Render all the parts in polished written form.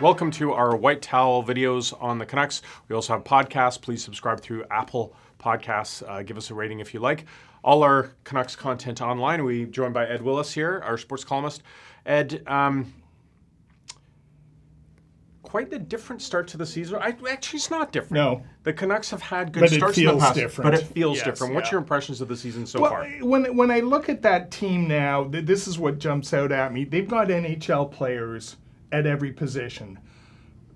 Welcome to our White Towel videos on the Canucks. We also have podcasts. Please subscribe through Apple Podcasts. Give us a rating if you like. All our Canucks content online. We're joined by Ed Willis here, our sports columnist. Ed, quite a different start to the season. Actually, it's not different. No. The Canucks have had good starts in the past, different. but it feels Yes, different. What's yeah. your impressions of the season so far? When I look at that team now, this is what jumps out at me. They've got NHL players at every position,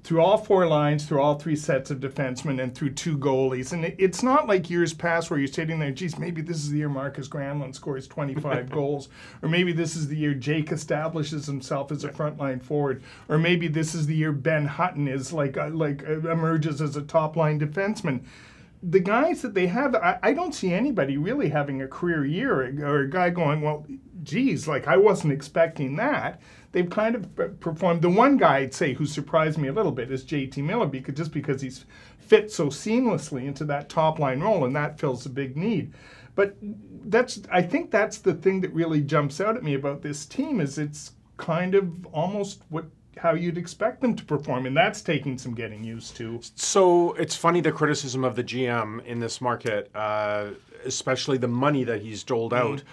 through all four lines, through all three sets of defensemen, and through two goalies. And it's not like years past where you're sitting there, geez, maybe this is the year Marcus Granlund scores 25 goals, or maybe this is the year Jake establishes himself as a frontline forward, or maybe this is the year Ben Hutton is emerges as a top line defenseman. The guys that they have, I don't see anybody really having a career year, or a guy going, well, geez, I wasn't expecting that. They've kind of performed. The one guy I'd say who surprised me a little bit is JT Miller, because he's fit so seamlessly into that top line role, and that fills a big need. But I think that's the thing that really jumps out at me about this team, is it's kind of almost how you'd expect them to perform, and that's taking some getting used to. So it's funny, the criticism of the GM in this market, especially the money that he's doled out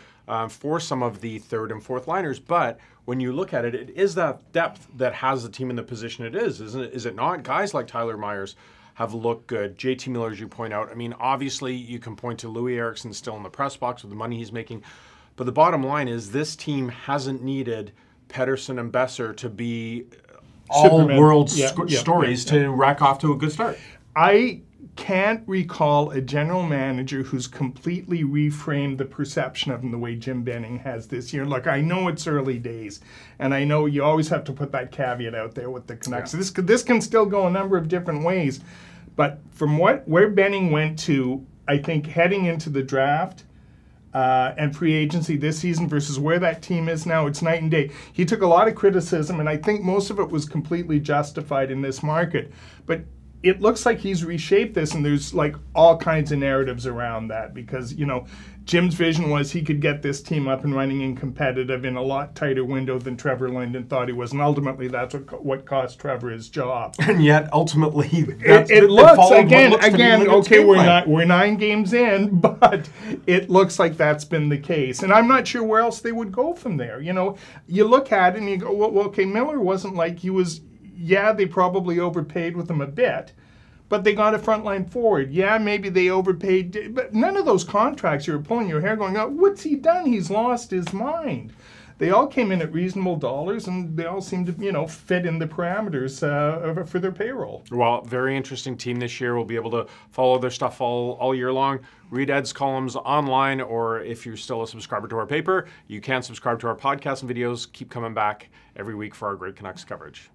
for some of the third and fourth liners. But when you look at it, it is that depth that has the team in the position it is, isn't it? Is it not? Guys like Tyler Myers have looked good. JT Miller, as you point out, I mean, obviously you can point to Louis Eriksson still in the press box with the money he's making. But the bottom line is this team hasn't needed Pettersson and Besser to be all-world stories to rack off to a good start. I can't recall a general manager who's completely reframed the perception of him the way Jim Benning has this year. Look, I know it's early days, and I know you always have to put that caveat out there with the Canucks. Yeah. This can still go a number of different ways, but from where Benning went to, I think heading into the draft and free agency this season versus where that team is now, it's night and day. He took a lot of criticism, and I think most of it was completely justified in this market. But it looks like he's reshaped this, and there's all kinds of narratives around that, because Jim's vision was he could get this team up and running and competitive in a lot tighter window than Trevor Linden thought he was, and ultimately that's what cost Trevor his job. And yet ultimately it looks again okay, we're 9 games in, but it looks like that's been the case, and I'm not sure where else they would go from there. You look at it and you go, well, okay, Miller wasn't like he was. Yeah, they probably overpaid with him a bit, but they got a frontline forward. Yeah, maybe they overpaid, but none of those contracts, you're pulling your hair going, oh, what's he done? He's lost his mind. They all came in at reasonable dollars, and they all seem to, fit in the parameters for their payroll. Well, very interesting team this year. We'll be able to follow their stuff all year long. Read Ed's columns online, or if you're still a subscriber to our paper, you can subscribe to our podcasts and videos. Keep coming back every week for our great Canucks coverage.